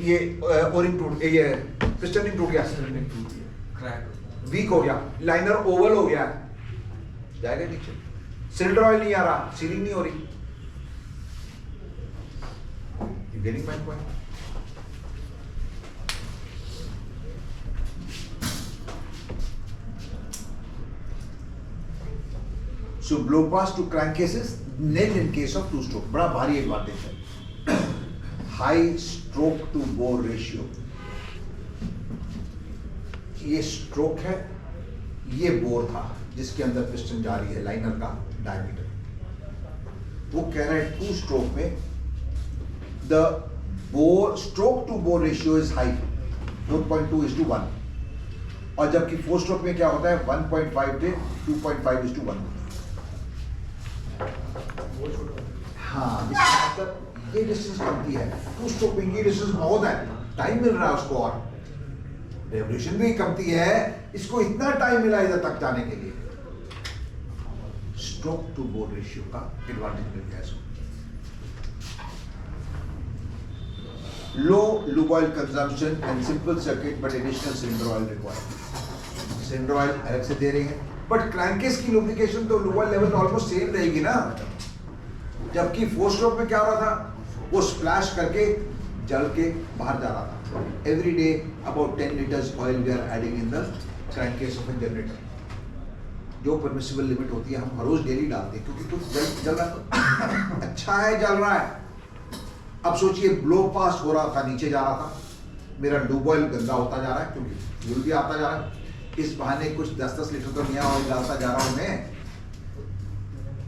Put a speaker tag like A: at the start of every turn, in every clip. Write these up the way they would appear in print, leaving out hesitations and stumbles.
A: ये ओरिंग टूट, ये पिस्टन रिंग टूट गया,
B: क्रैक,
A: वीक हो गया, लाइनर ओवल हो गया, जाएगा नीचे, सिलेंडर ऑयल नहीं आ रहा, सीलिंग नहीं हो रही। You getting my point? So blow pass to crankcase is nil in case of two stroke. बड़ा भारी एडवांटेज है। High stroke to bore ratio, ये स्ट्रोक है, ये बोर था जिसके अंदर पिस्टन जा रही है, लाइनर का डायमीटर। वो कह रहा है टू स्ट्रोक में the bore stroke to bore ratio is high, 4.2:1, और जबकि फोर स्ट्रोक में क्या होता है 1.5 से 2.5:1। हाँ, इसका मतलब ये डिस्टेंस कमती है, टू स्ट्रोक में ये डिस्टेंस बहुत है, टाइम मिल रहा है उसको, और रेवोल्यूशन भी कमती है, इसको इतना टाइम मिला इधर तक जाने के लिए। स्ट्रोक टू बोर रेशियो का एडवांटेज मिल गया इसको। Low lube oil consumption and simple circuit but additional cylinder oil required. Cylinder oil अलग से दे रहे हैं, बट क्रैंकेस की लुब्रिकेशन तो lube oil level almost same रहेगी ना। जबकि फोर स्ट्रोक में क्या हो रहा था, वो स्प्लैश करके जल के बाहर जा रहा था। Every day about 10 liters oil we are adding in the crankcase of a generator. जो परमिसिबल लिमिट होती है हम हर रोज डेली डालते हैं, क्योंकि कुछ जल रहा है, अच्छा है जल रहा है। अब सोचिए ब्लो पास हो रहा था, नीचे जा रहा था, मेरा लूब ऑयल गंदा होता जा रहा है क्योंकि फ्यूल भी आता जा रहा है, इस बहाने कुछ 10-10 लीटर तो नया ऑयल डालता जा रहा हूं मैं।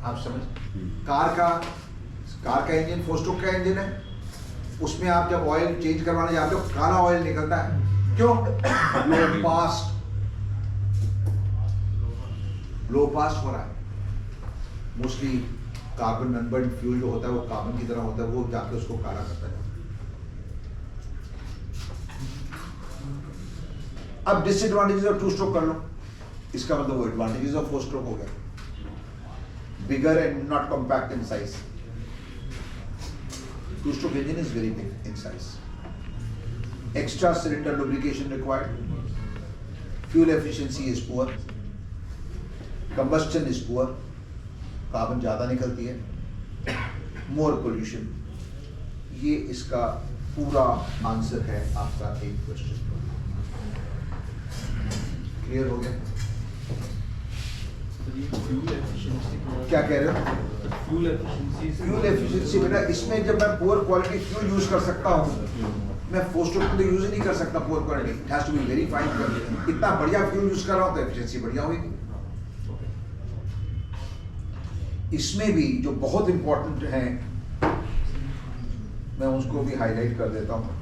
A: आप समझ, कार का इंजन फोर स्ट्रोक का इंजन है, उसमें आप जब ऑयल चेंज करवाने जाते हो काला ऑयल निकलता है, क्यों? लो पास हो रहा है। मोस्टली कार्बन अनबर्न फ्यूल जो होता है वो कार्बन की तरह होता है, वो जाके उसको काला करता है। अब डिसएडवांटेजेस ऑफ टू स्ट्रोक कर लो, इसका मतलब वो एडवांटेजेस ऑफ फोर स्ट्रोक हो गया। Bigger and not compact in size. Two stroke engine is very big in size. Extra cylinder lubrication required. Fuel efficiency is poor. Combustion is poor, carbon ज्यादा निकलती है। मोर pollution. ये इसका पूरा answer है आपका एक क्वेश्चन। क्लियर हो गया? क्या कह रहे हो?
B: फ्यूल
A: एफिशिएंसी बेटा, इसमें जब मैं पुअर क्वालिटी फ्यूल यूज कर सकता हूँ, मैं फोर स्ट्रोक में यूज ही नहीं कर सकता poor quality. It has to be very fine quality. इतना बढ़िया फ्यूल यूज कर रहा हूँ तो एफिशिएंसी बढ़िया होगी। इसमें भी जो बहुत इंपॉर्टेंट है मैं उसको भी हाईलाइट कर देता हूँ।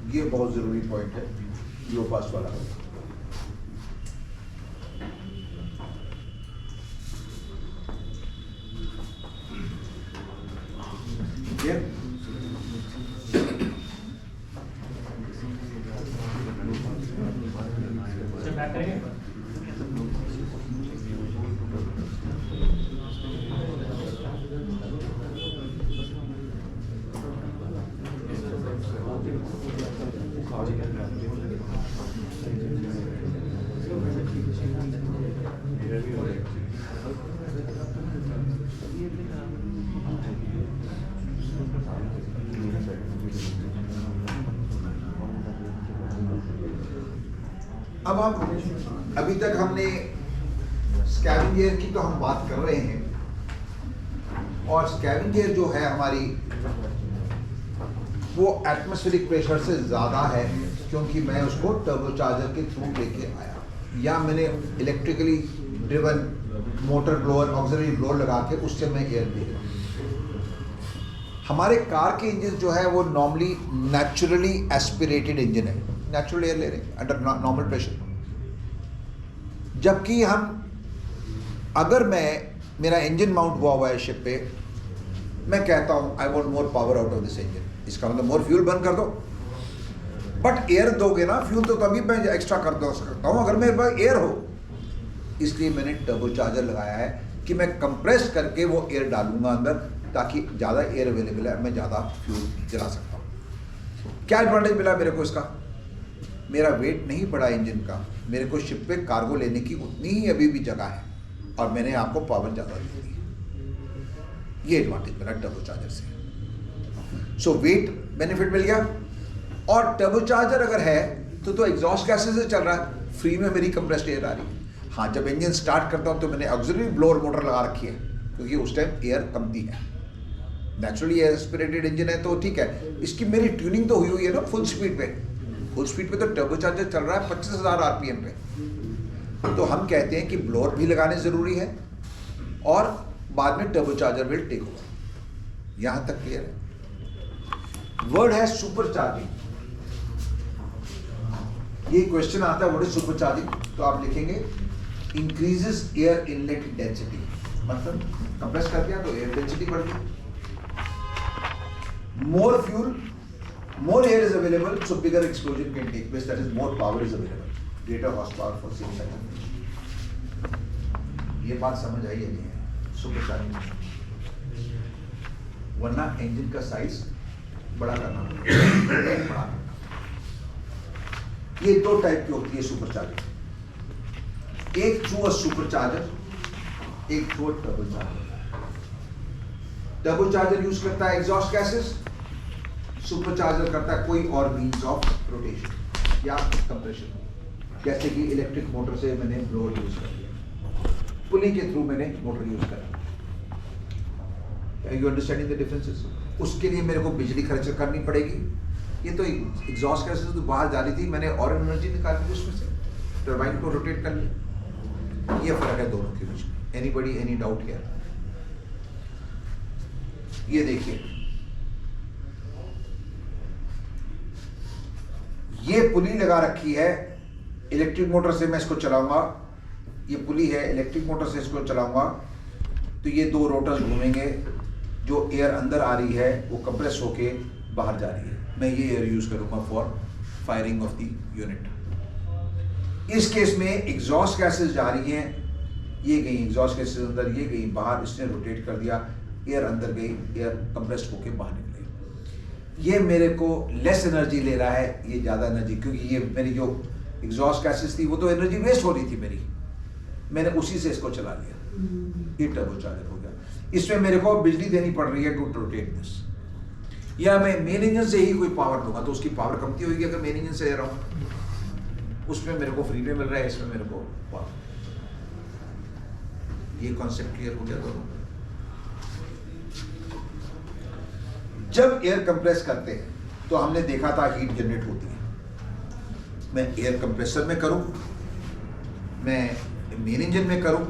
A: ये बहुत जरूरी पॉइंट है लो पास वाला। अब हम अभी तक हमने स्कैवेंजर की तो हम बात कर रहे हैं, और स्कैवेंजर जो है हमारी वो एटमॉस्फेरिक प्रेशर से ज़्यादा है, क्योंकि मैं उसको टर्बोचार्जर के थ्रू लेके आया, या मैंने electrically driven motor blower auxiliary blower लगा के उससे मैं एयर दे रहा हूँ। हमारे कार के इंजन जो है वो नॉर्मली नेचुरली एस्पिरेटेड इंजन है, नेचुरल एयर ले रहे हैं अंडर नॉर्मल प्रेशर। जबकि हम, अगर मेरा इंजन माउंट हुआ है शिप पे, मैं कहता हूँ I want more power out of this engine, इसका मतलब मोर फ्यूल बर्न कर दो। बट एयर दोगे ना, फ्यूल तो तभी मैं एक्स्ट्रा कर दो सकता हूँ अगर मेरे पास एयर हो। इसलिए मैंने टर्बोचार्जर लगाया है कि मैं कंप्रेस करके वो एयर डालूंगा अंदर, ताकि ज़्यादा एयर अवेलेबल है, मैं ज़्यादा फ्यूल जला सकता हूँ। क्या एडवांटेज मिला मेरे को इसका? मेरा वेट नहीं बढ़ा इंजन का, मेरे को शिप पे कार्गो लेने की उतनी ही अभी भी जगह है, और मैंने आपको पावर ज़्यादा दे दी। ये एडवांटेज मिला टर्बोचार्जर से। सो वेट बेनिफिट मिल गया, और टर्बोचार्जर अगर है तो एग्जॉस्ट गैसेस से चल रहा है, फ्री में मेरी कंप्रेस्ड एयर आ रही है। हाँ, जब इंजन स्टार्ट करता हूँ तो मैंने ऑक्सिलरी ब्लोअर मोटर लगा रखी है, क्योंकि उस टाइम एयर कमती है। नेचुरली एयर एस्पिरेटेड इंजन है तो ठीक है, इसकी मेरी ट्यूनिंग तो हुई है ना फुल स्पीड पे। फुल स्पीड पे तो टर्बोचार्जर चल रहा है 25,000 आरपीएम पे। तो हम कहते हैं कि ब्लोअर भी लगाने ज़रूरी है, और बाद में टर्बोचार्जर विल टेक ओवर। यहाँ तक क्लियर है? वर्ड है सुपर चार्जिंग। ये क्वेश्चन आता है व्हाट इज सुपर चार्जिंग, तो आप लिखेंगे इंक्रीजेस एयर इनलेट डेंसिटी, मतलब कंप्रेस कर दिया तो एयर डेंसिटी बढ़ गई। More fuel, more air is available, so bigger explosion can take place, that is more power is available, greater horse power for same cycle. ये बात समझ आई है नहीं सुपर चार्जिंग? वरना इंजन का साइज बड़ा करना पड़ेगा। ये दो टाइप की होती है सुपर चार्जर, एक थ्रू अ सुपर चार्जर, एक थ्रू अ टर्बोचार्जर। टर्बोचार्जर यूज करता है एग्जॉस्ट गैसेस, सुपर चार्जर करता है कोई और मीन्स ऑफ रोटेशन या कंप्रेशन, जैसे कि इलेक्ट्रिक मोटर से मैंने ब्लोअर यूज कर लिया, पुली के थ्रू मैंने मोटर यूज करा। You understanding the differences? उसके लिए मेरे को बिजली खर्च करनी पड़ेगी। ये तो एग्जॉस्ट गैसेस तो बाहर जा रही थी, मैंने और एनर्जी निकाल दी उसमें से, टरबाइन को रोटेट कर लिया। ये फर्क है दोनों के बीच में। Anybody any doubt here? ये देखिए, ये पुली लगा रखी है इलेक्ट्रिक मोटर से, मैं इसको चलाऊंगा। ये पुली है, इलेक्ट्रिक मोटर से इसको चलाऊंगा तो ये दो रोटर्स घूमेंगे, जो एयर अंदर आ रही है वो कंप्रेस होके बाहर जा रही है। मैं ये एयर यूज करूंगा for firing of the unit. इस केस में एग्जॉस्ट गैसेस जा रही हैं, ये गई एग्जॉस्ट गैसेस अंदर, ये गई बाहर, इसने रोटेट कर दिया, एयर अंदर गई, एयर कंप्रेस्ड होके बाहर निकले। ये मेरे को लेस एनर्जी ले रहा है, ये ज़्यादा एनर्जी, क्योंकि ये मेरी जो एग्जॉस्ट गैसेस थी वो तो एनर्जी वेस्ट हो रही थी मेरी, मैंने उसी से इसको चला लिया। ये टर्बोचार्जर हो गया। इसमें मेरे को बिजली देनी पड़ रही है टू रोटेट दिस, या मैं मेन इंजन से ही कोई पावर दूंगा तो उसकी पावर कमती होगी अगर मेन इंजन से ले रहा हूँ। उसमें मेरे को फ्री में मिल रहा है, इसमें मेरे को पावर। ये कॉन्सेप्ट क्लियर हो गया दोनों? जब एयर कंप्रेस करते हैं तो हमने देखा था हीट जनरेट होती है। मैं एयर कंप्रेसर में करूं, मैं मेन इंजन में करूं,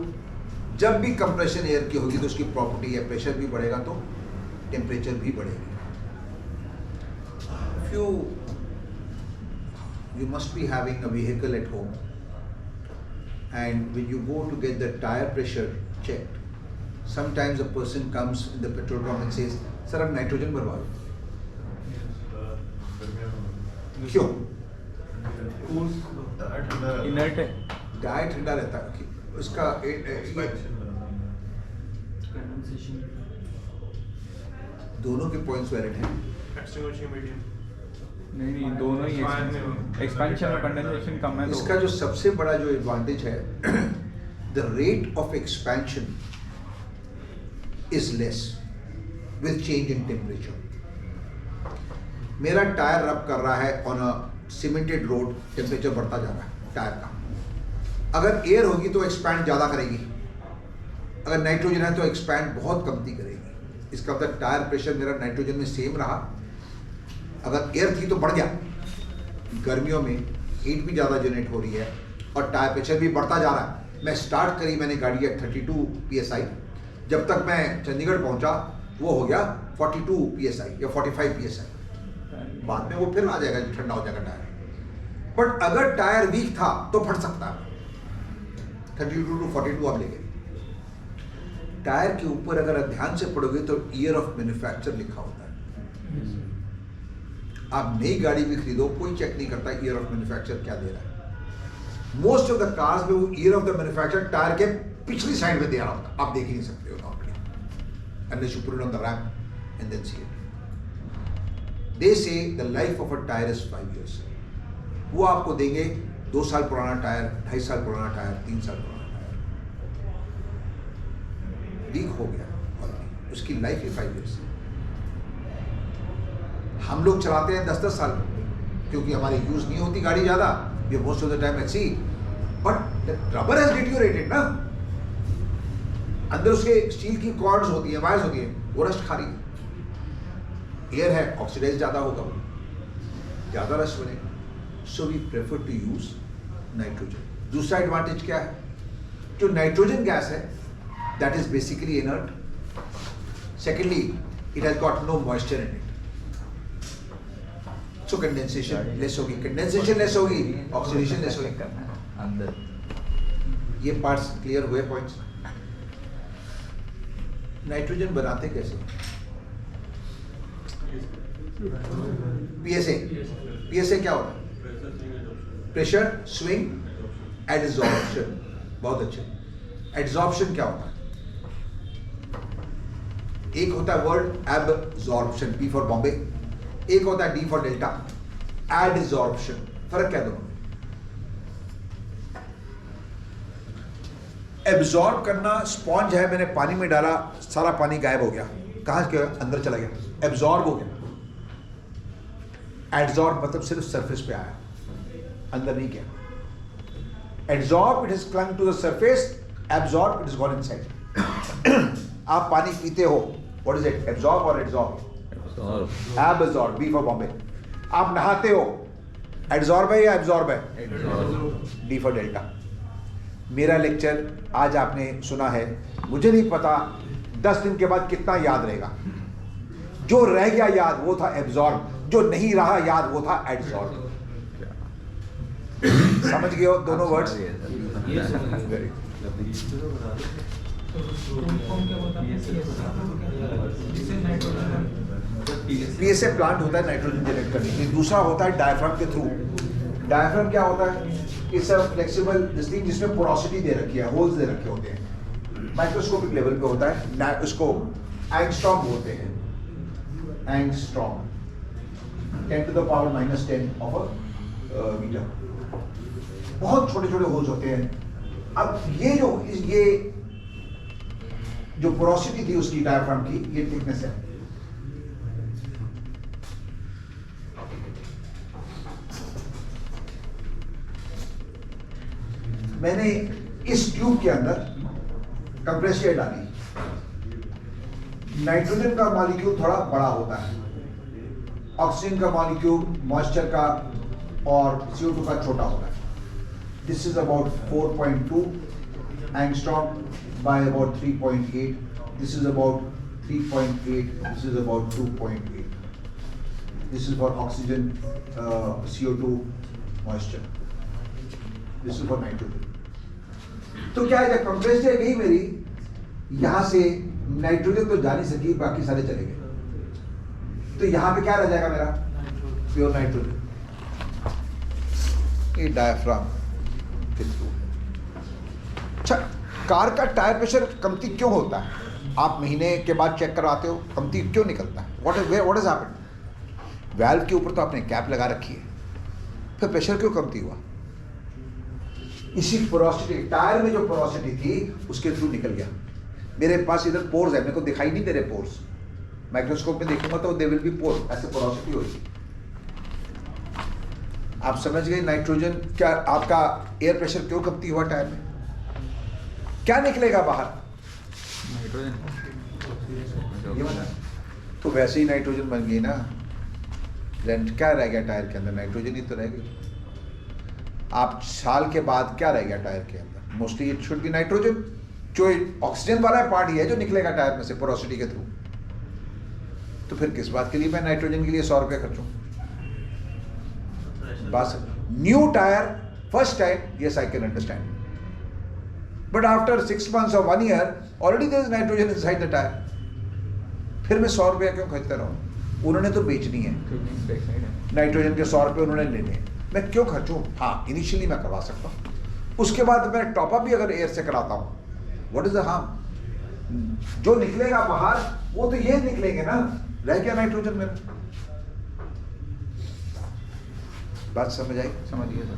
A: जब भी कंप्रेशन एयर की होगी तो उसकी प्रॉपर्टी है, प्रेशर भी बढ़ेगा तो टेम्परेचर भी बढ़ेगी। You must be having a vehicle at home, and when you go to get the tire pressure checked, sometimes a person comes in the petrol pump and says, "Sir, अब nitrogen भरवा दो।" क्यों?
B: Inert है,
A: tyre ठंडा रहता है, उसका दोनों के पॉइंट्स वैलिड हैं।
B: नहीं दोनों ही एक्सपेंशन और कंडेंसेशन कम है।
A: इसका जो सबसे बड़ा जो एडवांटेज है, the rate of expansion is less with change in temperature. मेरा टायर रब कर रहा है on a cemented road, temperature बढ़ता जा रहा है टायर का। अगर एयर होगी तो एक्सपैंड ज़्यादा करेगी, अगर नाइट्रोजन है तो एक्सपैंड बहुत कमती करेगी। इसका मतलब टायर प्रेशर मेरा नाइट्रोजन में सेम रहा, अगर एयर थी तो बढ़ गया। गर्मियों में हीट भी ज़्यादा जनरेट हो रही है और टायर प्रेशर भी बढ़ता जा रहा है। मैं स्टार्ट करी मैंने गाड़ी एट 32 PSI, जब तक मैं चंडीगढ़ पहुंचा वो हो गया 42 PSI या 45 PSI। बाद में वो फिर आ जाएगा, ठंडा हो जाएगा टायर। बट अगर टायर वीक था तो फट सकता है, 32 to 42 आप लेंगे। टायर के ऊपर अगर आप ध्यान से पढ़ोगे तो ईयर ऑफ मैन्युफैक्चर लिखा होता है। आप नई गाड़ी भी खरीदो, कोई चेक नहीं करता ईयर ऑफ मैन्युफैक्चर क्या दे रहा है। मोस्ट ऑफ द कार्स में वो year of the manufacture tyre के पिछली साइड में दे रहा होता है, आप देख ही नहीं सकते हो normally, unless you put it on the ramp and then see it. They say the life of a tire is 5 years. वो आपको देंगे 2 साल पुराना टायर, 2.5 साल पुराना टायर, 3 साल पुराना टायर, लीक हो गया और उसकी लाइफ है 5 years। हम लोग चलाते हैं 10-10 साल क्योंकि हमारी यूज नहीं होती गाड़ी ज्यादा, we are most of the time at sea, but the rubber has deteriorated ना, अंदर उसके स्टील की कॉर्ड्स होती है, वायर्स होती है, वो रस्ट खा रही है, एयर है, ऑक्सीडाइज ज्यादा होगा, ज्यादा रस्ट बनेगा। So we prefer to use nitrogen. दूसरा एडवांटेज क्या है, जो नाइट्रोजन गैस है that is basically inert, secondly it has got no moisture in it, so condensation less होगी, कंडेंसेशन लेस होगी, ऑक्सीडेशन लेस होगी अंदर। ये पार्ट्स क्लियर हुए पॉइंट्स। नाइट्रोजन बनाते कैसे? पीएसए। पीएसए क्या होता है? Pressure swing adsorption. बहुत अच्छे। एडजॉर्प्शन क्या होता है? एक होता है word absorption, B for Bombay, एक होता है डी फॉर डेल्टा, एडजॉर्प्शन। फर्क क्या दोनों? एब्जॉर्ब करना, स्पॉन्ज है, मैंने पानी में डाला, सारा पानी गायब हो गया, कहां गया? अंदर चला गया, एब्जॉर्ब हो गया। एड्जॉर्ब मतलब सिर्फ सरफेस पे आया, अंदर नहीं गया। Adsorb it is clung to the surface, absorb it is gone inside. आप पानी पीते हो, व्हाट इज इट? एब्जॉर्ब और adsorb? Absorb, B for Bombay. आप नहाते हो, एड्जॉर्ब है या एब्जॉर्ब है? D for delta. मेरा लेक्चर आज आपने सुना है, मुझे नहीं पता 10 दिन के बाद कितना याद रहेगा। जो रह गया याद वो था एब्जॉर्ब, जो नहीं रहा याद वो था एड्जॉर्ब। समझ गए हो दोनों वर्ड्स? पीएसए प्लांट होता है नाइट्रोजन जनरेट करने के लिए। दूसरा होता है डायफ्राम के थ्रू। डायफ्राम क्या होता है? इट्स अ फ्लेक्सिबल थिंग जिसमें पोरोसिटी दे रखी है, होल्स दे रखे होते हैं, माइक्रोस्कोपिक लेवल पे होता है। उसको एंगस्ट्रॉम बोलते हैं, angstrom 10 to the power -10 of a metre. बहुत छोटे छोटे होल्स होते हैं। अब ये जो पोरोसिटी थी उसकी डायफ्राम की, ये थिकनेस है। मैंने इस ट्यूब के अंदर कंप्रेस्ड एयर डाली। नाइट्रोजन का मॉलिक्यूल थोड़ा बड़ा होता है, ऑक्सीजन का मॉलिक्यूल मॉइस्चर का और CO2 का छोटा होता है। This is about 4.2 angstrom by about 3.8, this is about 3.8, this is about 2.8। This is for oxygen, CO2, moisture, this is for nitrogen. तो क्या है, जब कंप्रेस्ड एयर गई मेरी, यहां से नाइट्रोजन तो जा नहीं सकी, बाकी सारे चले गए, तो यहां पे क्या रह जाएगा मेरा? Pure nitrogen. ये डायफ्राम के थ्रू। अच्छा, कार का टायर प्रेशर कमती क्यों होता है? आप महीने के बाद चेक कराते हो, कमती क्यों निकलता है? What is happened? वैल्व के ऊपर तो आपने कैप लगा रखी है, फिर प्रेशर क्यों कमती हुआ? इसी पोरोसिटी, टायर में जो पोरोसिटी थी उसके थ्रू निकल गया। मेरे पास इधर पोर्स है, मेरे को दिखाई नहीं दे रहे पोर्स, माइक्रोस्कोप में देखूंगा तो दे विल बी पोर, ऐसे पोरोसिटी होगी। आप समझ गए नाइट्रोजन क्या, आपका एयर प्रेशर क्यों कमती हुआ टायर में? क्या निकलेगा बाहर?
B: नाइट्रोजन।
A: तो वैसे ही नाइट्रोजन बन गई ना, देन क्या रह गया टायर के अंदर? नाइट्रोजन ही तो रह गई। आप साल के बाद क्या रह गया टायर के अंदर? Mostly it should be nitrogen. जो ऑक्सीजन वाला पार्ट ही है जो निकलेगा टायर में से पोरोसिटी के थ्रू। तो फिर किस बात के लिए मैं नाइट्रोजन के लिए 100 रुपये खर्चूं? बस new tyre first time, yes I can understand. But after 6 months or 1 year, already there is nitrogen inside the tire. फिर मैं 100 रुपया क्यों खर्चता रहूँ? उन्होंने तो बेचनी है, नाइट्रोजन के 100 रुपये उन्होंने लेने हैं, मैं क्यों खर्चूँ? हाँ, इनिशियली मैं करवा सकता हूँ, उसके बाद मैं टॉपअप भी अगर एयर से कराता हूँ, व्हाट इज द हार्म? जो निकलेगा बाहर वो तो ये निकलेंगे ना, रह गया नाइट्रोजन में। बात समझ आई?
B: समझ गया सर।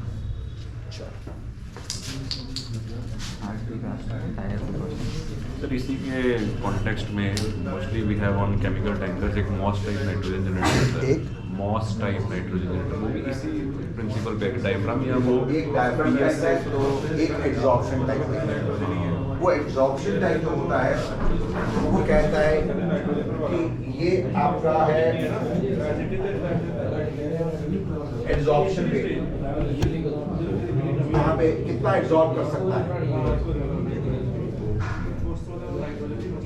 C: सर इसी के कॉन्टेक्स्ट में mostly we have on chemical tankers एक मॉस टाइप नाइट्रोजन जनरेटर,
A: एक
C: मॉस टाइप नाइट्रोजन जनरेटर, वो भी इसी प्रिंसिपल पे एक डायफ्राम या वो
A: एक डायफ्राम टाइप है, तो एक एब्जॉर्प्शन टाइप है। वो एब्जॉर्प्शन टाइप जो होता है वो कहता है कि ये आपका है एब्जॉर्प्शन पे, यहाँ पे कितना एब्जॉर्ब कर सकता है,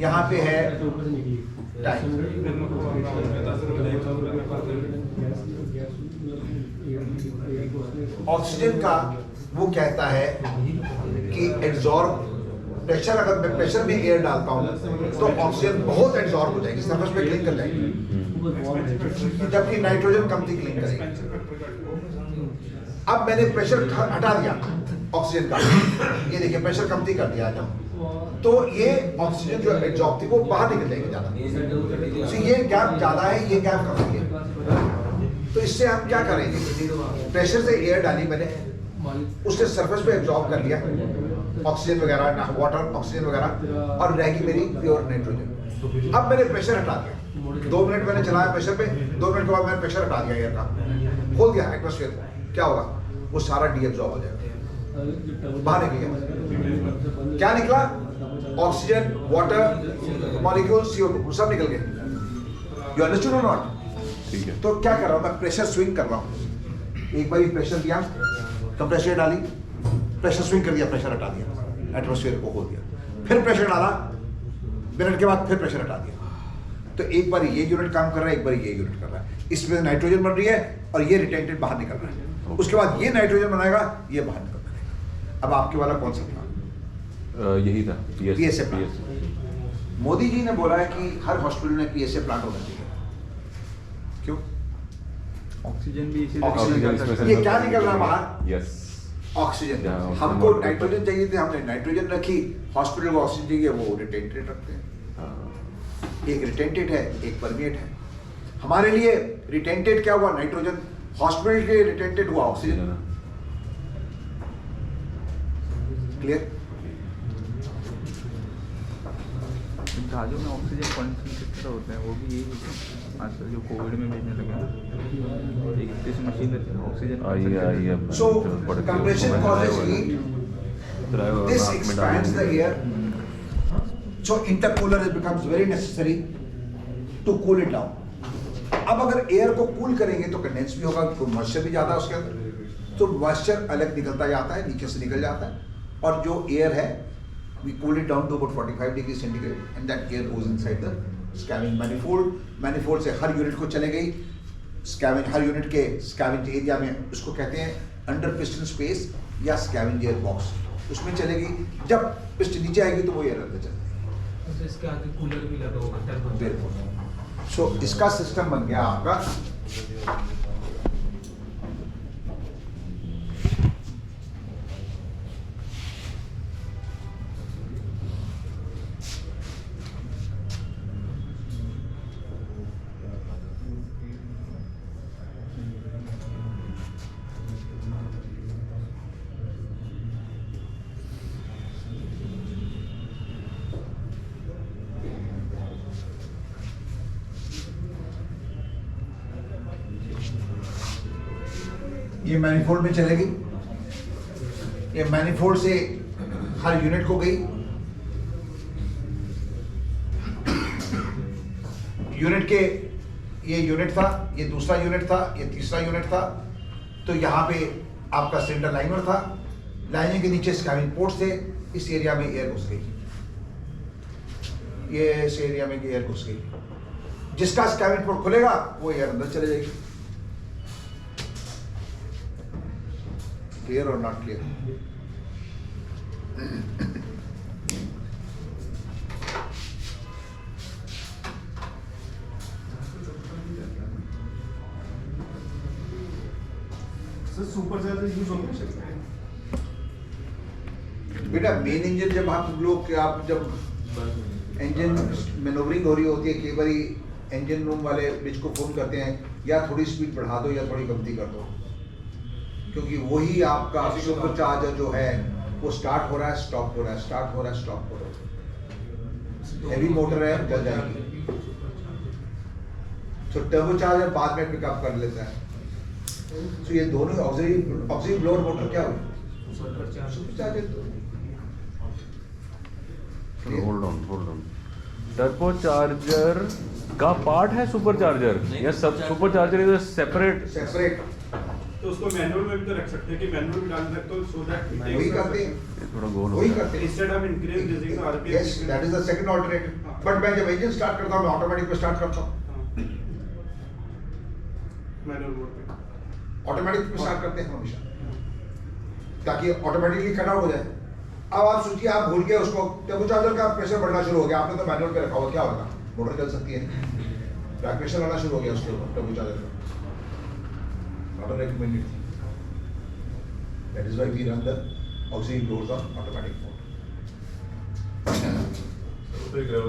A: यहाँ पे है टाइम। ऑक्सीजन का वो कहता है कि एब्जॉर्ब प्रेशर, अगर मैं प्रेशर में एयर डालता हूँ तो ऑक्सीजन बहुत एब्जॉर्ब हो जाएगी, सरफेस पे क्लीन कर जाएगी, जबकि नाइट्रोजन कमती क्लीन करेगी। अब मैंने प्रेशर हटा दिया ऑक्सीजन का, ये देखिए प्रेशर कमती कर दिया था, तो ये ऑक्सीजन जो एब्जॉर्ब थी वो बाहर निकल जाएगी ज्यादा, तो ये गैप ज्यादा है, ये गैप कम है। तो इससे हम क्या करेंगे, प्रेशर से एयर डाली मैंने, उसने सरफेस पे एब्जॉर्ब कर लिया ऑक्सीजन वगैरह, वाटर ऑक्सीजन वगैरह, और रहेगी मेरी प्योर नाइट्रोजन। अब मैंने प्रेशर हटा दिया, 2 मिनट मैंने चलाया प्रेशर पे, 2 मिनट के बाद मैंने प्रेशर हटा दिया एयर का, खोल दिया एटमॉस्फेयर को, क्या होगा? वो सारा डीएब्जॉर्ब हो जाएगा, बाहर निकल गया। क्या निकला? ऑक्सीजन, वाटर मॉलिक्यूल, CO2 सब निकल गए। यू अंडरस्टूड और नॉट?
C: ठीक है।
A: तो क्या कर रहा हूँ मैं, प्रेशर स्विंग कर रहा हूँ। एक बार प्रेशर दिया, कंप्रेसर डाली, प्रेशर स्विंग कर दिया, प्रेशर हटा दिया, एटमॉस्फेयर को खोल दिया, फिर प्रेशर डाला, मिनट के बाद फिर प्रेशर हटा दिया। तो एक बार ये यूनिट काम कर रहा है, एक बार ये यूनिट कर रहा है, इसमें नाइट्रोजन बन रही है और ये रिटेंटेड बाहर निकल रहा है, उसके बाद ये नाइट्रोजन बनाएगा, ये बाहर निकल रहा है। अब आपके वाला कौन सा प्लान?
C: यही था
A: PSA प्लान। मोदी जी ने बोला है कि हर हॉस्पिटल में PSA प्लांट होना चाहिए। क्यों?
B: ऑक्सीजन भी इसी
A: ऑक्सीजन, ये क्या निकल रहा है बाहर?
C: Yes,
A: oxygen.
C: Yeah,
A: हमको नाइट्रोजन चाहिए थे, हमने नाइट्रोजन रखी, हॉस्पिटल को ऑक्सीजन चाहिए, वो रिटेंटेड रखते हैं। एक रिटेंटेड है, एक परमिएट है। हमारे लिए रिटेंटेड क्या हुआ? नाइट्रोजन। हॉस्पिटल के रिटेंटेड हुआ ऑक्सीजन। क्लियर?
B: जहाजों में ऑक्सीजन कंसंट्रेटर होते हैं, वो भी यही होते हैं आजकल जो कोविड में भेजने लगे हैं, एक किस मशीन रहती है oxygen.
A: So compression causes heat. This expands the air. So intercooler becomes very necessary to cool it down. अब अगर एयर को कूल करेंगे तो कंडेंस भी होगा, तो मॉइस्चर भी ज्यादा उसके अंदर, तो मॉइस्चर अलग निकलता जाता है, नीचे से निकल जाता है, और जो एयर है we cool it down to about 45 degrees centigrade and that air goes inside the scavenge manifold. manifold से हर यूनिट को चले गई, scavenge हर यूनिट के scavenge एरिया में, उसको कहते हैं अंडर पिस्टन स्पेस या scavenge एयर बॉक्स, उसमें चलेगी। जब पिस्टन नीचे आएगी तो वो एयर अंदर चलेगी।
D: इसके आगे कूलर भी लगा होगा,
A: बिल्कुल। सो इसका सिस्टम बन गया आपका ये मैनिफोल्ड में चलेगी, ये मैनिफोल्ड से हर यूनिट को गई, यूनिट के ये यूनिट था, ये दूसरा यूनिट था, ये तीसरा यूनिट था, तो यहाँ पे आपका सिलेंडर लाइनर था, लाइनर के नीचे स्कैविंग पोर्ट्स थे, इस एरिया में एयर घुस गई, ये इस एरिया में एयर घुस गई, जिसका स्कैविंग पोर्ट खुलेगा वो एयर अंदर चले जाएगी। क्लियर और not clear?
E: Super charger use हो नहीं सकता।
A: बेटा मेन इंजन जब आप लोग जब इंजन मैनोवरिंग हो रही होती है, कई बारी इंजन रूम वाले बीच को फोन करते हैं या थोड़ी स्पीड बढ़ा दो या थोड़ी कमती कर दो, क्योंकि वही आपका सुपर चार्जर जो है वो स्टार्ट हो रहा है, स्टॉप हो रहा है, स्टार्ट हो रहा है, स्टॉप हो रहा है। हेवी मोटर है, जल जाएगी। तो टर्बो चार्जर बाद में पिकअप कर लेता है। तो ये दोनों ऑक्सिलरी ब्लोअर मोटर क्या हुई? Super charger.
C: Hold on turbo charger का पार्ट है सुपर चार्जर या सब सुपर चार्जर इज सेपरेट?
E: तो उसको मैनुअल में भी तो रख सकते हैं कि मैनुअल में डाल सकते हो सो दैट
A: वही करते हैं,
C: थोड़ा गोल
A: वही करते हैं।
E: Instead of increasing the RPM.
A: Yes, that is the second alternative. But मैं जब इंजन स्टार्ट करता हूं मैं ऑटोमेटिक पे स्टार्ट करता हूं।
E: मैनुअल मोड पे
A: ऑटोमेटिक पे स्टार्ट करते हैं हमेशा, ताकि ऑटोमेटिकली कट आउट हो जाए। अब आप सोचिए, आप भूल गए उसको, टर्बो चार्जर का प्रेशर बढ़ना शुरू हो गया, आपने तो मैनुअल पे रखा हुआ, क्या होगा? मोटर चल सकती है, बैक प्रेशर आना शुरू हो गया उसके ऊपर टर्बो चार्जर का। ऑटो रेकमेंडेड थी। That is why we run the auxiliary blowers on automatic mode.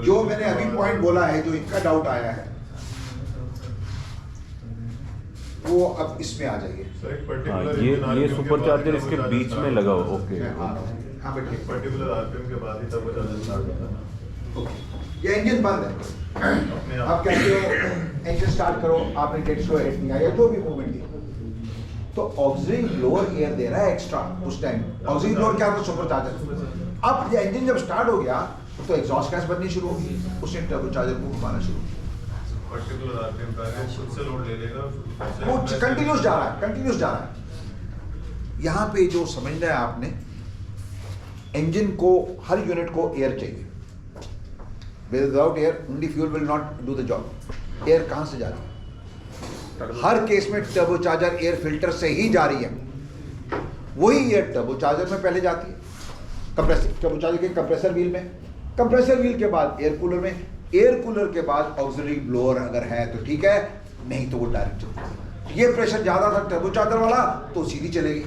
A: जो मैंने अभी पॉइंट बोला है, जो इनका डाउट आया है, वो अब इसमें आ जाइए।
C: ये सुपर चार्जर इसके बीच में लगा हुआ। ओके,
A: मैं आ रहा हूँ। हाँ बैठिए।
F: पर्टिकुलर आरपीएम के बाद ही टर्बो चार्जर स्टार्ट होता है।
A: ओके, ये इंजन बंद है। आप कहते हो इंजन स्टार्ट करो, आपने डेड स्लो हेड नहीं आया, जो भी मूवमेंट दी, तो ऑक्सिलरी ब्लोअर एयर दे रहा है एक्स्ट्रा उस टाइम। ऑक्सिलरी ब्लोअर क्या होता है? Super charger. अब ये इंजन जब स्टार्ट हो गया तो एग्जॉस्ट गैस बननी शुरू होगी, उसने टर्बो चार्जर को घुमाना शुरू किया।
F: पर्टिकुलर आरपीएम पे आगे खुद से लोड ले लेगा,
A: वो कंटिन्यूस जा रहा है, कंटिन्यूस जा रहा है। यहाँ पे जो समझना है आपने, इंजन को, हर यूनिट को एयर चाहिए। Without air only fuel will not do the job. Air कहाँ से जा रही है? हर केस में टर्बो चार्जर एयर फिल्टर से ही जा रही है। वही एयर टर्बो चार्जर में पहले जाती है, कंप्रेसर, टर्बो चार्जर के कंप्रेसर व्हील में, कंप्रेसर व्हील के बाद एयर कूलर में, एयर कूलर के बाद ऑक्सिलरी ब्लोअर अगर है तो ठीक है, नहीं तो वो डायरेक्ट चलती है। ये प्रेशर ज़्यादा था टर्बो चार्जर वाला तो सीधी चलेगी,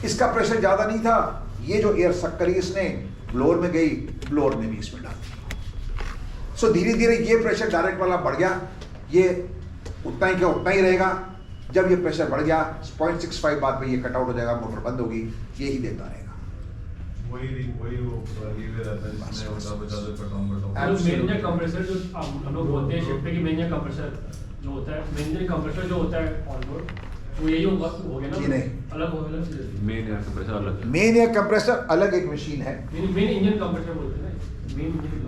A: इसका प्रेशर ज़्यादा नहीं था, ये जो एयर सक करी इसने ब्लोअर में गई, ब्लोअर में भी इसमें डाल दी। सो धीरे धीरे ये प्रेशर डायरेक्ट वाला बढ़ गया, ये उतना ही क्या उतना ही रहेगा। जब ये प्रेशर बढ़ गया 0.65 बार पे ये कट आउट हो जाएगा, मोटर बंद होगी, यही देता रहेगा।
F: वही वो लीवर रहता है जिसमें टर्बो चार्जर कट
D: जो मेन कंप्रेसर जो हम लोग बोलते हैं शिफ्ट पे कि मेन कंप्रेसर जो होता है, मेन कंप्रेसर जो होता है ऑनबोर्ड, तो यही हो गया ना?
A: जी नहीं,
D: अलग हो गया।
C: मेन एयर कंप्रेसर अलग है।
A: मेन एयर कंप्रेसर अलग एक मशीन है।
D: मेन इंजन कंप्रेसर बोलते हैं ना, मेन इंजन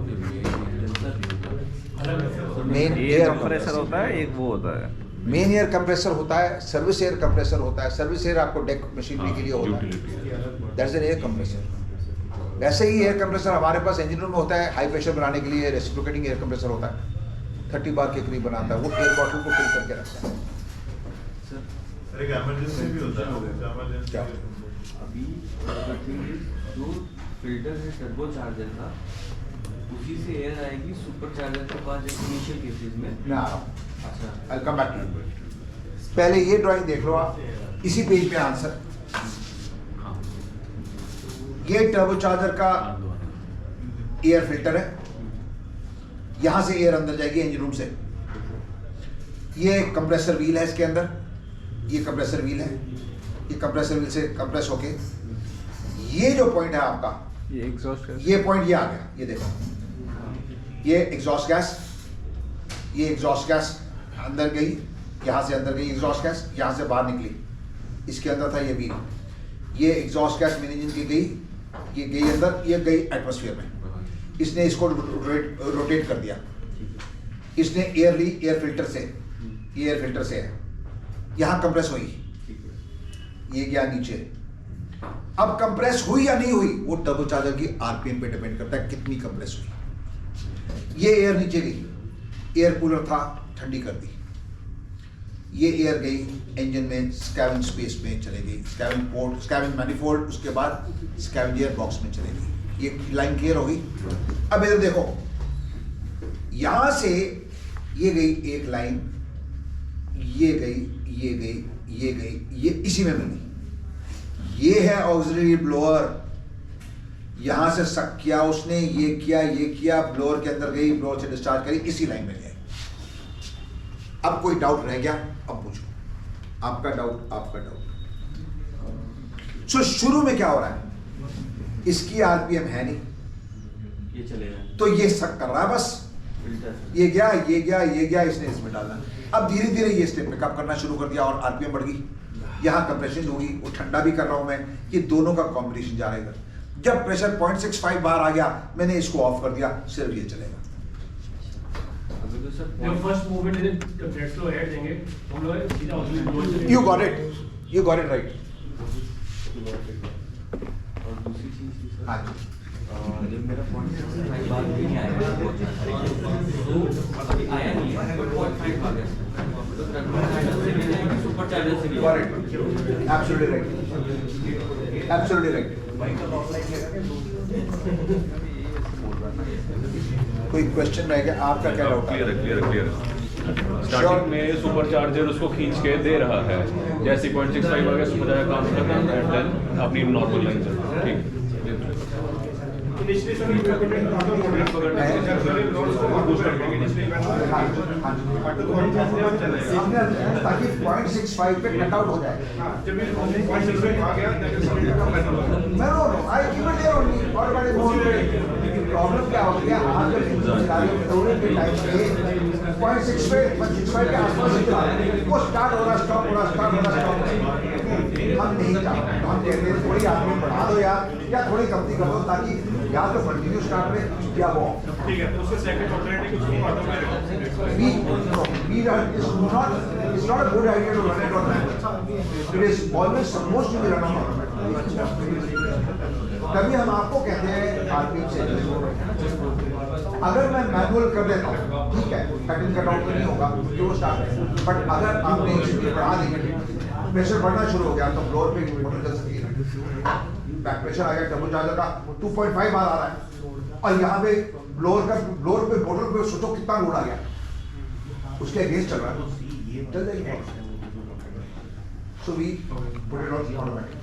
D: अलग है।
A: मेन
B: एक
A: एयर
B: कंप्रेसर होता है, एक वो होता है।
A: मेन एयर कंप्रेसर होता है, सर्विस एयर कंप्रेसर होता है। सर्विस एयर आपको डेक मशीनरी के लिए होता है, दैट्स एन एयर कंप्रेसर। वैसे ही एयर कंप्रेसर हमारे पास इंजन रूम में होता है, हाई प्रेशर बनाने के लिए रेसिप्रोकेटिंग एयर कंप्रेसर होता है, 30 बार के करीब बनाता है, वो एयर बॉटल को फिल करके रखता है।
F: एक इमरजेंसी भी होता है,
A: क्या?
G: अभी जो फिल्टर है टर्बो चार्जर का, उसी से एयर आएगी सुपर चार्जर के पास इनिशियल केसेस में।
A: मैं आ रहा हूँ,
G: अच्छा,
A: I'll come back to you। पहले ये ड्राइंग देख लो आप, इसी पेज पे आंसर। ये टर्बो चार्जर का एयर फिल्टर है, यहां से एयर अंदर जाएगी इंजन रूम से। ये कंप्रेसर व्हील है, इसके अंदर ये कंप्रेसर व्हील है, ये कंप्रेसर व्हील से कंप्रेस होके ये जो पॉइंट है आपका,
B: ये एग्जॉस्ट गैस,
A: ये पॉइंट ये आ गया, ये देखो, ये एग्जॉस्ट गैस, ये एग्जॉस्ट गैस अंदर गई, यहाँ से अंदर गई एग्जॉस्ट गैस, यहाँ से बाहर निकली, इसके अंदर था ये व्हील, ये एग्जॉस्ट गैस मेन इंजन की गई, ये गई अंदर, ये गई एटमॉस्फेयर में, इसने इसको रोटेट कर दिया, इसने एयर ली एयर फिल्टर से, ये एयर फिल्टर से है, यहाँ कंप्रेस हुई, ये गया नीचे। अब कंप्रेस हुई या नहीं हुई वो टर्बो चार्जर की आरपीएम पे डिपेंड करता है कितनी कंप्रेस हुई। ये एयर नीचे गई, एयर कूलर था ठंडी कर दी, ये एयर गई इंजन में, स्कैवेंज स्पेस में चले गई, स्कैवेंज पोर्ट, स्कैवेंज मैनिफोल्ड, उसके बाद स्कैवेंजर बॉक्स में चले गई। ये लाइन क्लियर हो गई। अब इधर देखो, यहां से ये गई एक लाइन, ये गई, ये गई, ये गई, ये इसी में बनी, ये है ऑक्सिलरी ब्लोअर, यहां से सक किया उसने, ये किया, ब्लोअर के अंदर गई, ब्लोअर से डिस्चार्ज करी, इसी लाइन में गई। अब कोई डाउट रह गया, अब पूछो आपका डाउट। सो शुरू में क्या हो रहा है, इसकी आरपीएम है नहीं,
G: ये चलेगा
A: तो ये सक कर रहा है बस, ये गया, इसने इसमें डाला। अब धीरे धीरे ये स्टेप पिकअप करना शुरू कर दिया और आरपीएम बढ़ गई, यहाँ कंप्रेशन होगी, वो ठंडा भी कर रहा हूं मैं, ये दोनों का कॉम्बिनेशन जा रहा है। जब प्रेशर 0.65 बार आ गया, मैंने इसको ऑफ कर दिया, सिर्फ ये चलेगा।
D: जब फर्स्ट मूवमेंट इधर ब्लड फ्लो हेड देंगे, हम लोग सीधा ऑक्सीजन ब्लोअर चलेगा।
A: You got it right।
G: और दूसरी चीज थी सर,
A: हाँ जी।
G: जब मेरा 0.65 बार भी नहीं आया, तो अभी आया नहीं है, 0.5 आ गया, तो टर्बो चार्जर से भी नहीं, सुपर चार्जर से भी
A: Got it। Absolutely right। कोई क्वेश्चन रह गया आपका, क्या डाउट है?
C: क्लियर। स्टार्टिंग में सुपर चार्जर उसको खींच के दे रहा है, जैसे 0.65 आ गया सुपर चार्जर काम करता है, एंड देन अपनी नॉर्मल लाइन से ठीक।
E: Initially sir equipment auto mode है, बूस्ट कर देंगे इनिशियली
A: ताकि 0.65 पे कट आउट हो जाए।
E: जब ये 0.65 आ गया then
A: No, I keep it there only, automatic mode पे। प्रॉब्लम क्या हो गया, आप जब चला रहे हो दौड़ने के टाइम पे 0.65 के आसपास ही चला रहे हैं, वो स्टार्ट हो रहा, स्टॉप हो रहा, हम नहीं चाहते, हम कहते हैं थोड़ी आदमी बढ़ा दो यार, या थोड़ी कमती कर दो, ताकि या तो कंटिन्यू स्टार्ट में या वो
E: ठीक है, तो उससे सेकंड ऑल्टरनेटिव उसको ऑटो में रखो।
A: it's not a good idea to run it on manual. It is always supposed to be run on automatic. तभी हम आपको कहते हैं आरपीएम से, अगर मैं मैनुअल कर देता हूँ ठीक है, कटिंग कट आउट तो नहीं होगा क्योंकि वो स्टार्ट है, बट अगर आपने स्पीड बढ़ा दी, प्रेशर बढ़ना शुरू हो गया, तो फ्लोर पे मोटर चल सकती है। बैक प्रेशर आ गया, टर्बो चार्जर का 2.5 बार आ रहा है, और यहाँ पे ब्लोअर पे मोटर पे सोचो कितना लोड आ गया, उसके अगेंस्ट चल रहा है, चल जाएगी। So we put it on automatic.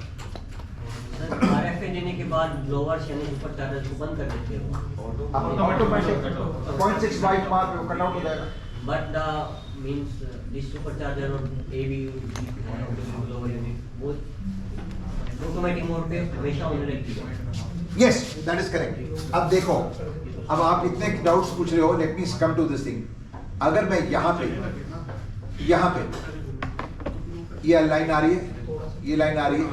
H: RFA देने के बाद ब्लोअर यानी सुपर चार्जर को बंद कर देते हो,
A: ऑटोमेटिक 0.65 बार पे कट आउट हो जाएगा।
H: But the means this super charger और एबी ब्लोअर यूनिट वो ऑटोमेटिक मोड पे हमेशा ऑन रहती है।
A: Yes, that is correct. अब देखो, अब आप इतने डाउट्स पूछ रहे हो, let me come to this thing. अगर मैं यहाँ पे ये लाइन आ रही है, ये लाइन आ रही है,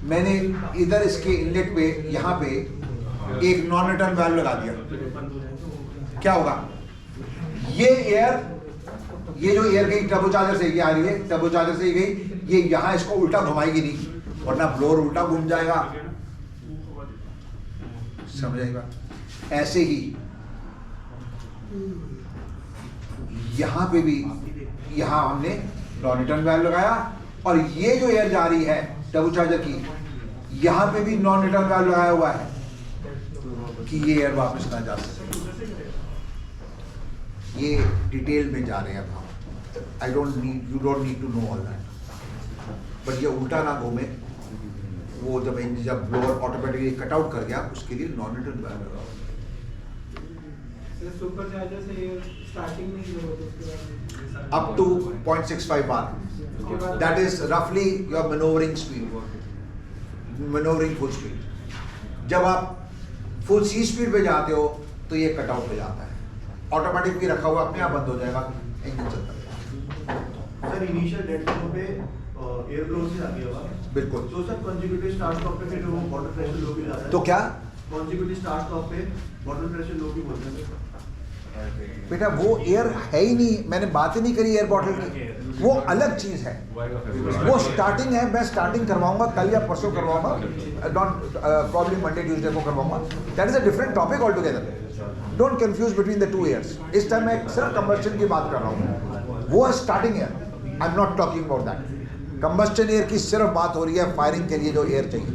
A: मैंने इधर इसके इनलेट पे यहाँ पे एक नॉन रिटर्न वाल्व लगा दिया, क्या होगा, ये जो एयर गई टर्बो चार्जर से, ये आ रही है टर्बो चार्जर से, ये गई, ये यहाँ इसको उल्टा घुमाएगी नहीं, वरना ब्लोअर उल्टा घूम जाएगा, समझ आएगा। ऐसे ही यहाँ पे भी, यहाँ हमने नॉन रिटर्न वाल्व लगाया, और ये जो एयर जा रही है टर्बो चार्जर की, यहाँ पे भी नॉन रिटर्न वाल्व लगाया हुआ है कि ये एयर वापस ना जा सके। ये डिटेल में जा रहे हैं अब हम, you don't need to know all that, but ये उल्टा ना घूमे, वो जब ब्लोअर ऑटोमेटिकली कट आउट कर गया, उसके लिए नॉन रिटर्न वाल्व लगाओ।
I: सुपर चार्जर से स्टार्टिंग में ही होता है
A: up to 0.65 bar. That is roughly your maneuvering speed, maneuvering full speed. जब आप फुल सी स्पीड पे जाते हो तो ये कट आउट हो जाता है, ऑटोमेटिक भी रखा हुआ अपने आप बंद हो जाएगा, इंजन चलता रहेगा।
F: सर इनिशियल डेड फ्लो पे एयर फ्लो से आती है हवा,
A: बिल्कुल।
F: तो सर कंसेक्यूटिव स्टार्ट स्टॉप पे फिर वो वाटर प्रेशर लो भी जाता है,
A: तो क्या
F: कंसेक्यूटिव स्टार्ट स्टॉप पे वाटर प्रेशर लो भी बोलते हैं।
A: बेटा वो एयर है ही नहीं, मैंने बात ही नहीं करी एयर बॉटल की, वो अलग चीज है, वो स्टार्टिंग है, मैं स्टार्टिंग करवाऊंगा कल या परसों करवाऊंगा, नॉट प्रॉब्ली मंडे ट्यूसडे को करवाऊंगा, that is a different topic all together, don't confuse between the two airs. इस टाइम मैं सिर्फ कंबस्शन की बात कर रहा हूँ, वो है starting air, I am not talking about that. Combustion air की सिर्फ बात हो रही है फायरिंग के लिए जो एयर चाहिए,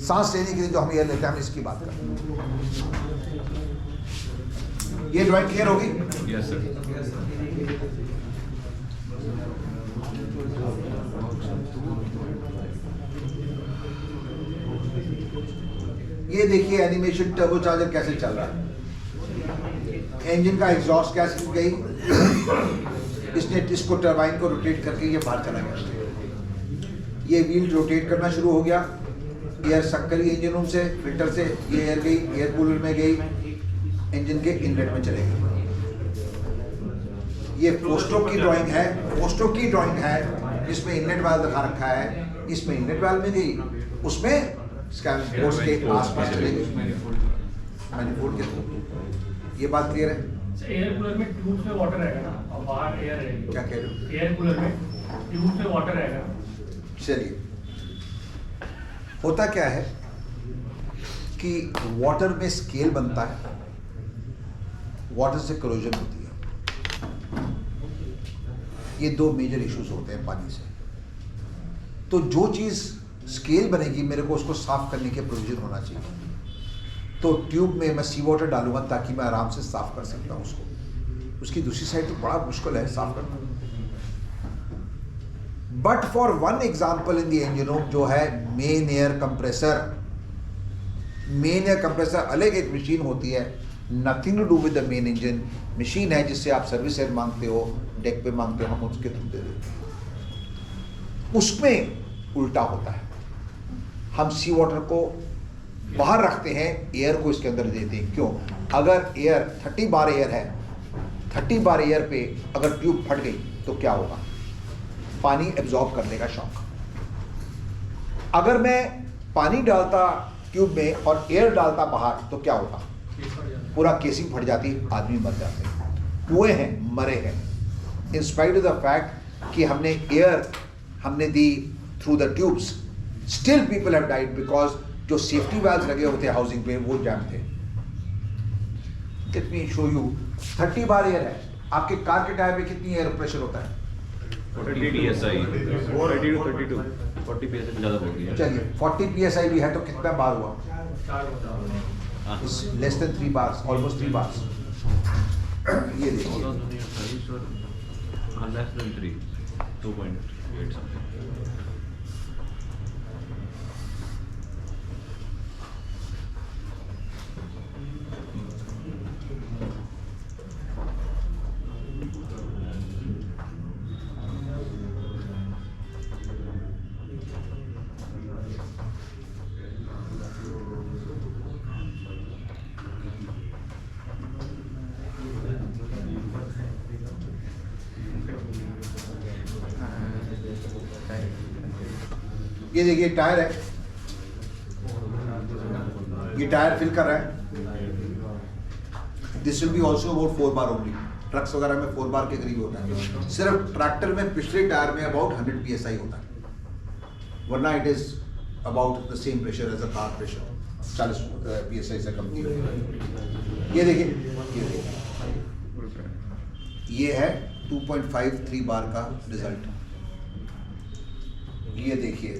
A: सांस लेने के लिए जो हम एयर लेते हैं, हम इसकी बात कर रहे हैं। ये ड्राइंग क्लियर होगी?
C: Yes sir.
A: ये देखिए एनिमेशन टर्बोचार्जर कैसे चल रहा है। इंजन का एग्जॉस्ट गैस गई, इसने इसको टरबाइन को रोटेट करके ये बाहर चला गया। ये व्हील रोटेट करना शुरू हो गया, एयर सक करी इंजन रूम से, फिल्टर से, ये एयर गई, एयर कूलर में गई, इंजन के इनलेट में चले गई। ये फोस्टोक की ड्राइंग है, फोस्टोक की ड्राइंग है जिसमें इनलेट वाल्व दिखा रखा है, इसमें इनलेट वाल्व में गई, उसमें स्कैन पोर्ट्स के आसपास चले गई मैनिफोल्ड के थ्रू। ये बात क्लियर है?
D: एयर कूलर में ट्यूब्स में वाटर रहेगा ना और बाहर एयर रहेगी।
A: क्या कह रहे हो?
D: एयर कूलर में ट्यूब्स में वाटर रहेगा।
A: चलिए, होता क्या है कि वाटर में स्केल बनता है, वाटर से करोजन होती है। ये दो मेजर इश्यूज होते हैं पानी से। तो जो चीज़ स्केल बनेगी मेरे को उसको साफ करने के प्रोविजन होना चाहिए। तो ट्यूब में मैं सी वाटर डालूंगा ताकि मैं आराम से साफ कर सकता हूँ उसको। उसकी दूसरी साइड तो बड़ा मुश्किल है साफ करना। But for one example in the engine room जो है main air compressor. Main air compressor अलग एक मशीन होती है, nothing to do with the main engine. Machine है जिससे आप सर्विस एयर मांगते हो, डेक पे मांगते हो, हम उसके थ्रू दे देते हैं। उसमें उल्टा होता है, हम सी वाटर को बाहर रखते हैं, एयर को इसके अंदर देते हैं। क्यों? अगर एयर 30 बार एयर है, 30 बार एयर पे अगर ट्यूब फट गई तो क्या होगा? पानी एब्जॉर्ब कर लेगा शॉक। अगर मैं पानी डालता ट्यूब में और एयर डालता बाहर तो क्या होता? पूरा केसिंग फट जाती, आदमी मर जाते हैं, हुए हैं, मरे हैं। In spite of the fact कि हमने एयर हमने दी through the tubes, still people have died because जो सेफ्टी वाल्व्स लगे होते हैं हाउसिंग पे वो जैम थे। Let me show you. 30 bar air है, आपके कार के टायर में कितनी एयर प्रेशर होता है?
C: 40 PSI, 30 to 32, 40 PSI से ज़्यादा होगी।
A: चलिए 40 PSI भी है तो कितना बार हुआ? Less than 3 bars, almost 3 bars. ये देखिए,
C: less than 3, 2.8 something.
A: ये देखिए टायर है, ये टायर फिल कर रहा है। This will be also about 4 bar only. Trucks वगैरह में 4 बार के करीब होता है, सिर्फ ट्रैक्टर में पिछले टायर में अबाउट 100 PSI होता है, वरना it is about the same pressure as a car pressure, 40 PSI से कम नहीं होता। ये देखिए, ये है 2.53 बार का रिजल्ट। ये देखिए,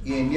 A: ये इंडिया